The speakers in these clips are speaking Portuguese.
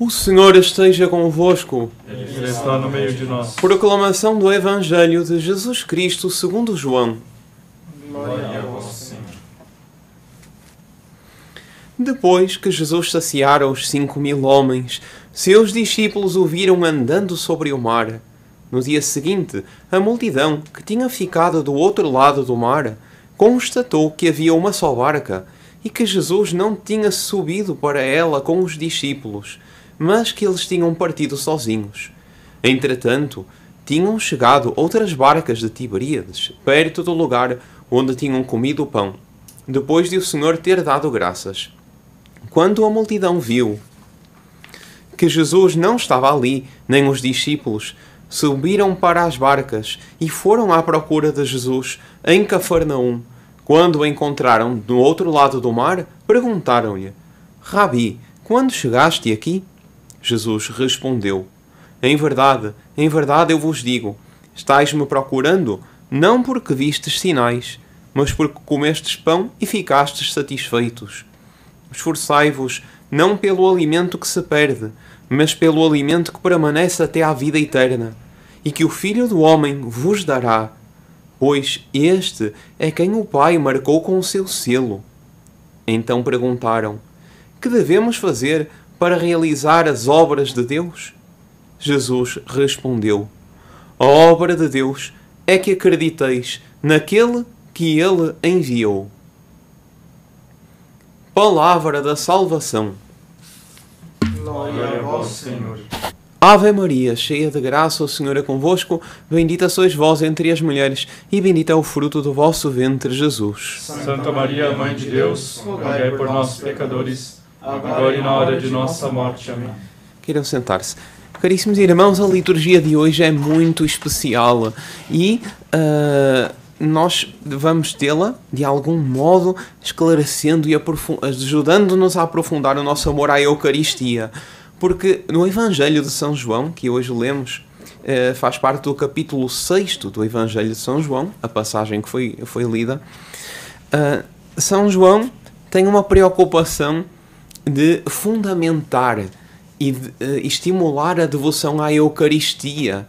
O Senhor esteja convosco. Ele está no meio de nós. Proclamação do Evangelho de Jesus Cristo segundo João. Glória a vós, Senhor. Depois que Jesus saciara os 5.000 homens, seus discípulos o viram andando sobre o mar. No dia seguinte, a multidão, que tinha ficado do outro lado do mar, constatou que havia uma só barca e que Jesus não tinha subido para ela com os discípulos, mas que eles tinham partido sozinhos. Entretanto, tinham chegado outras barcas de Tiberíades, perto do lugar onde tinham comido o pão, depois de o Senhor ter dado graças. Quando a multidão viu que Jesus não estava ali, nem os discípulos, subiram para as barcas e foram à procura de Jesus em Cafarnaum. Quando o encontraram do outro lado do mar, perguntaram-lhe: Rabi, quando chegaste aqui? Jesus respondeu: em verdade eu vos digo, estais-me procurando, não porque vistes sinais, mas porque comestes pão e ficastes satisfeitos. Esforçai-vos não pelo alimento que se perde, mas pelo alimento que permanece até à vida eterna, e que o Filho do Homem vos dará, pois este é quem o Pai marcou com o seu selo. Então perguntaram: que devemos fazer para realizar as obras de Deus? Jesus respondeu: a obra de Deus é que acrediteis naquele que Ele enviou. Palavra da salvação. Glória a vós, Senhor. Ave Maria, cheia de graça, o Senhor é convosco. Bendita sois vós entre as mulheres, e bendito é o fruto do vosso ventre, Jesus. Santa Maria, Mãe de Deus, rogai por nós, pecadores, agora e na hora de nossa morte. Amém. Queiram sentar-se. Caríssimos irmãos, a liturgia de hoje é muito especial e nós vamos tê-la, de algum modo, esclarecendo e ajudando-nos a aprofundar o nosso amor à Eucaristia. Porque no Evangelho de São João, que hoje lemos, faz parte do capítulo 6º do Evangelho de São João, a passagem que foi lida, São João tem uma preocupação de fundamentar e de estimular a devoção à Eucaristia.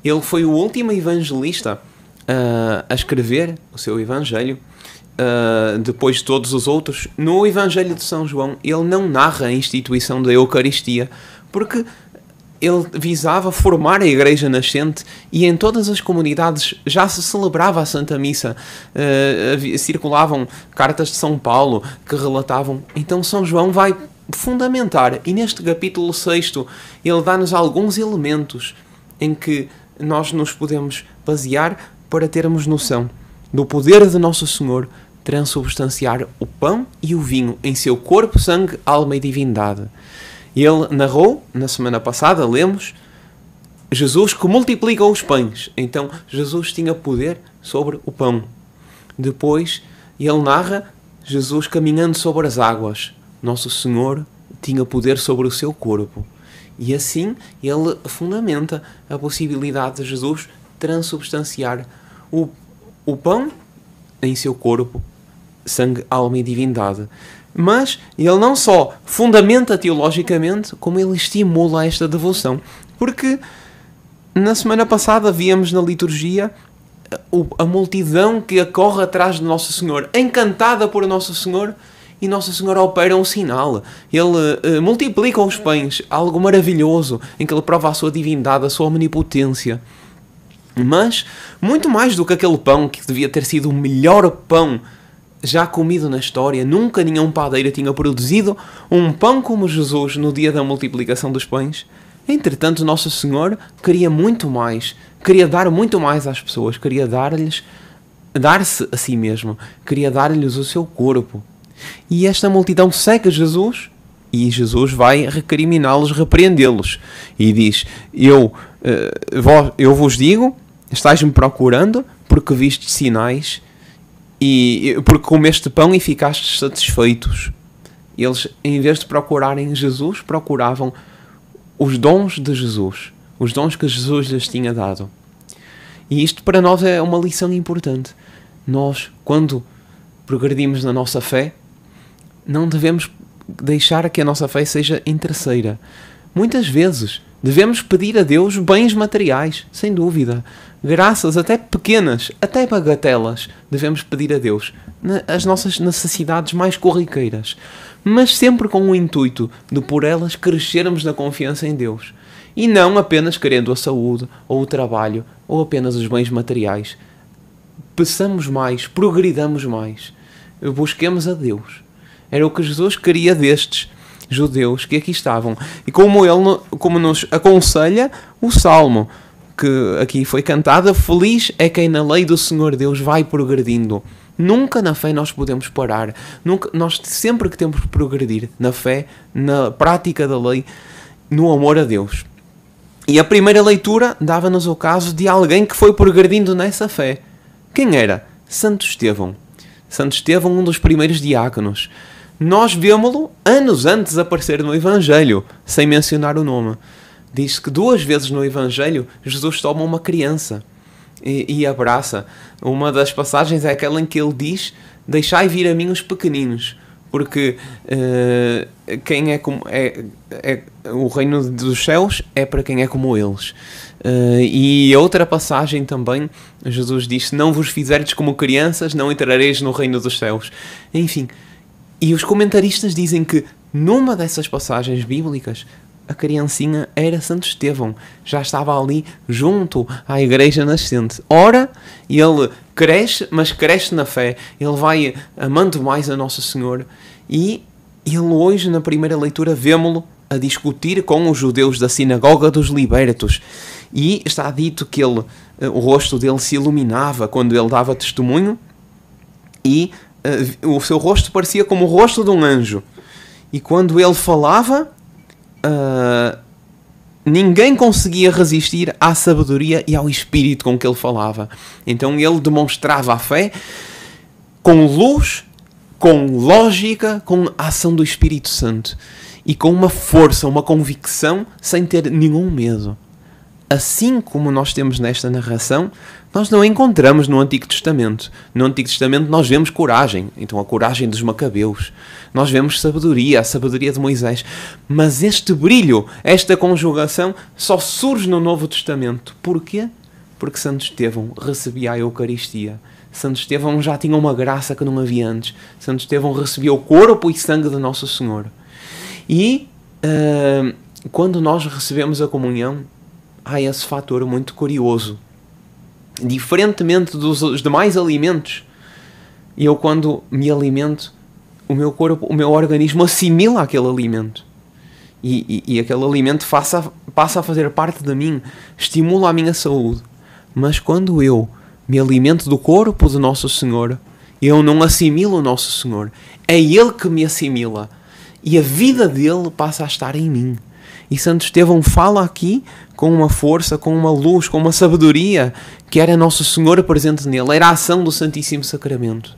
Ele foi o último evangelista a escrever o seu Evangelho, depois de todos os outros. No Evangelho de São João, ele não narra a instituição da Eucaristia, porque ele visava formar a Igreja nascente e em todas as comunidades já se celebrava a Santa Missa. Circulavam cartas de São Paulo que relatavam. Então São João vai fundamentar, e neste capítulo 6º ele dá-nos alguns elementos em que nós nos podemos basear para termos noção do poder de Nosso Senhor transubstanciar o pão e o vinho em seu corpo, sangue, alma e divindade. Ele narrou, na semana passada, lemos, Jesus que multiplica os pães. Então, Jesus tinha poder sobre o pão. Depois, ele narra Jesus caminhando sobre as águas. Nosso Senhor tinha poder sobre o seu corpo. E assim, ele fundamenta a possibilidade de Jesus transubstanciar o pão em seu corpo, sangue, alma e divindade. Mas ele não só fundamenta teologicamente, como ele estimula esta devoção. Porque na semana passada víamos na liturgia a multidão que acorre atrás de Nosso Senhor, encantada por Nosso Senhor, e Nosso Senhor opera um sinal. Ele multiplica os pães, algo maravilhoso, em que ele prova a sua divindade, a sua omnipotência. Mas, muito mais do que aquele pão, que devia ter sido o melhor pão já comido na história, nunca nenhum padeiro tinha produzido um pão como Jesus no dia da multiplicação dos pães. Entretanto, Nosso Senhor queria muito mais, queria dar muito mais às pessoas, queria dar-se a si mesmo, queria dar-lhes o seu corpo. E esta multidão segue Jesus, e Jesus vai recriminá-los, repreendê-los, e diz: eu vos digo, estáis-me procurando porque vistes sinais, e porque comeste pão e ficastes satisfeitos. Eles, em vez de procurarem Jesus, procuravam os dons de Jesus, os dons que Jesus lhes tinha dado. E isto para nós é uma lição importante. Nós, quando progredimos na nossa fé, não devemos deixar que a nossa fé seja interesseira, Muitas vezes devemos pedir a Deus bens materiais, sem dúvida. Graças até pequenas, até bagatelas, devemos pedir a Deus as nossas necessidades mais corriqueiras, mas sempre com o intuito de por elas crescermos na confiança em Deus. E não apenas querendo a saúde, ou o trabalho, ou apenas os bens materiais. Peçamos mais, progridamos mais, busquemos a Deus. Era o que Jesus queria destes judeus que aqui estavam. E como nos aconselha o Salmo, que aqui foi cantada, feliz é quem na lei do Senhor Deus vai progredindo. Nunca na fé nós podemos parar. Nós sempre que temos que progredir na fé, na prática da lei, no amor a Deus. E a primeira leitura dava-nos o caso de alguém que foi progredindo nessa fé. Quem era? Santo Estevão. Santo Estevão, um dos primeiros diáconos. Nós vemos-lo anos antes aparecer no Evangelho, sem mencionar o nome. Diz que 2 vezes no Evangelho Jesus toma uma criança e abraça. Uma das passagens é aquela em que ele diz: deixai vir a mim os pequeninos, porque quem é como o reino dos céus é para quem é como eles. E outra passagem também, Jesus diz: se não vos fizerdes como crianças, não entrareis no reino dos céus. Enfim, e os comentaristas dizem que numa dessas passagens bíblicas a criancinha era Santo Estevão, já estava ali junto à igreja nascente. Ora, ele cresce, mas cresce na fé, ele vai amando mais a Nosso Senhor, e ele hoje na primeira leitura vemo-lo a discutir com os judeus da sinagoga dos libertos, e está dito que o rosto dele se iluminava quando ele dava testemunho, e o seu rosto parecia como o rosto de um anjo, e quando ele falava, ninguém conseguia resistir à sabedoria e ao espírito com que ele falava. Então ele demonstrava a fé com luz, com lógica, com a ação do Espírito Santo e com uma força, uma convicção, sem ter nenhum medo. Assim como nós temos nesta narração, nós não encontramos no Antigo Testamento. No Antigo Testamento nós vemos coragem, então a coragem dos macabeus. Nós vemos sabedoria, a sabedoria de Moisés. Mas este brilho, esta conjugação, só surge no Novo Testamento. Porquê? Porque Santo Estevão recebia a Eucaristia. Santo Estevão já tinha uma graça que não havia antes. Santo Estevão recebia o corpo e sangue de Nosso Senhor. E quando nós recebemos a comunhão, há esse fator muito curioso. Diferentemente dos demais alimentos, eu quando me alimento, o meu corpo, o meu organismo assimila aquele alimento. E aquele alimento passa a fazer parte de mim, estimula a minha saúde. Mas quando eu me alimento do corpo de Nosso Senhor, eu não assimilo o Nosso Senhor. É Ele que me assimila. E a vida dele passa a estar em mim. E Santo Estevão fala aqui com uma força, com uma luz, com uma sabedoria, que era Nosso Senhor presente nele, era a ação do Santíssimo Sacramento.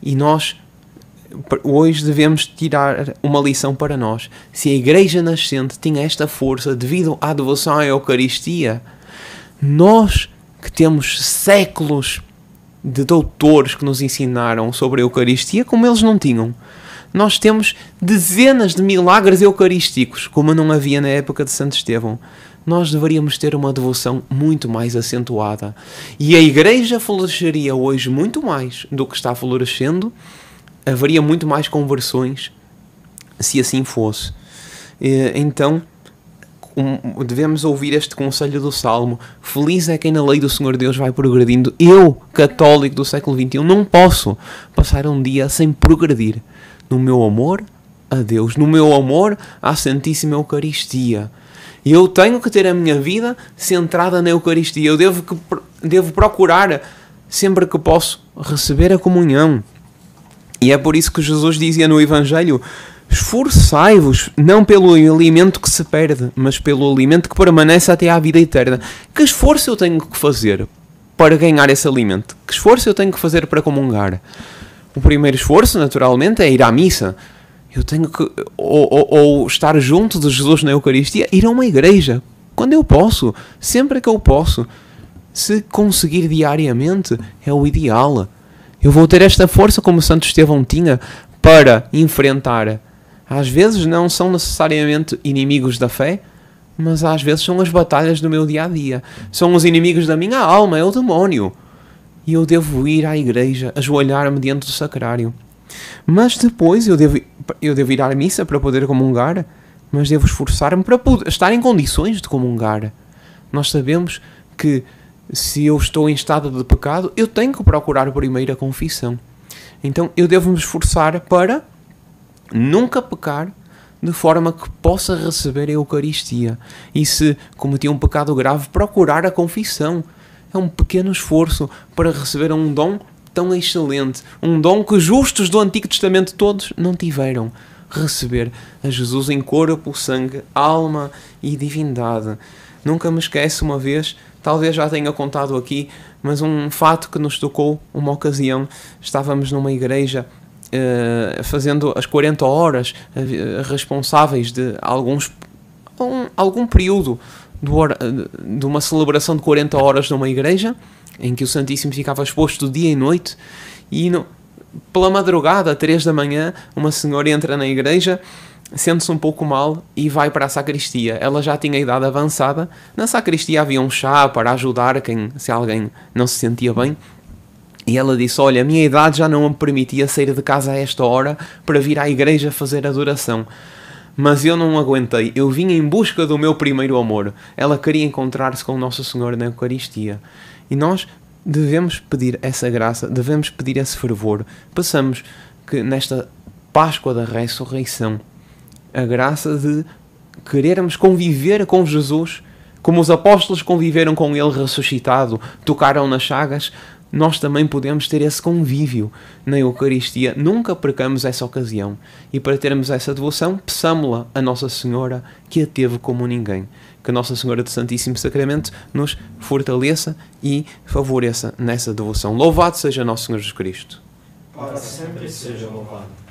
E nós hoje devemos tirar uma lição para nós. Se a Igreja nascente tinha esta força devido à devoção à Eucaristia, nós que temos séculos de doutores que nos ensinaram sobre a Eucaristia, como eles não tinham. Nós temos dezenas de milagres eucarísticos, como não havia na época de Santo Estevão. Nós deveríamos ter uma devoção muito mais acentuada. E a Igreja floresceria hoje muito mais do que está florescendo. Haveria muito mais conversões, se assim fosse. Então, devemos ouvir este conselho do Salmo. Feliz é quem na lei do Senhor Deus vai progredindo. Eu, católico do século XXI, não posso passar um dia sem progredir no meu amor a Deus, no meu amor à Santíssima Eucaristia. Eu tenho que ter a minha vida centrada na Eucaristia. Eu devo procurar, sempre que posso, receber a comunhão. E é por isso que Jesus dizia no Evangelho: esforçai-vos, não pelo alimento que se perde, mas pelo alimento que permanece até à vida eterna. Que esforço eu tenho que fazer para ganhar esse alimento? Que esforço eu tenho que fazer para comungar? O primeiro esforço, naturalmente, é ir à missa. Eu tenho que, ou estar junto de Jesus na Eucaristia, ir a uma igreja, quando eu posso, sempre que eu posso. Se conseguir diariamente, é o ideal. Eu vou ter esta força como Santo Estevão tinha para enfrentar Às vezes não são necessariamente inimigos da fé, mas às vezes são as batalhas do meu dia-a-dia. São os inimigos da minha alma, é o demónio. E eu devo ir à igreja, ajoelhar-me diante do sacrário. Mas depois eu devo ir à missa para poder comungar, mas devo esforçar-me para estar em condições de comungar. Nós sabemos que se eu estou em estado de pecado, eu tenho que procurar primeiro a confissão. Então eu devo me esforçar para nunca pecar, de forma que possa receber a Eucaristia. E se cometi um pecado grave, procurar a confissão. É um pequeno esforço para receber um dom tão excelente. Um dom que justos do Antigo Testamento todos não tiveram. Receber a Jesus em corpo, sangue, alma e divindade. Nunca me esqueço uma vez, talvez já tenha contado aqui, mas um fato que nos tocou uma ocasião. Estávamos numa igreja fazendo as 40 horas, responsáveis de algum período de uma celebração de 40 horas numa igreja, em que o Santíssimo ficava exposto dia e noite, e pela madrugada, 3 da manhã, uma senhora entra na igreja, sente-se um pouco mal e vai para a sacristia. Ela já tinha idade avançada. Na sacristia havia um chá para ajudar se alguém não se sentia bem. E ela disse: olha, a minha idade já não me permitia sair de casa a esta hora para vir à igreja fazer adoração. Mas eu não aguentei. Eu vim em busca do meu primeiro amor. Ela queria encontrar-se com Nossa Senhora na Eucaristia. E nós devemos pedir essa graça, devemos pedir esse fervor. Peçamos que nesta Páscoa da Ressurreição, a graça de querermos conviver com Jesus, como os apóstolos conviveram com Ele ressuscitado, tocaram nas chagas, nós também podemos ter esse convívio na Eucaristia. Nunca percamos essa ocasião. E para termos essa devoção, peçamo-la a Nossa Senhora, que a teve como ninguém. Que Nossa Senhora do Santíssimo Sacramento nos fortaleça e favoreça nessa devoção. Louvado seja Nosso Senhor Jesus Cristo. Para sempre seja louvado.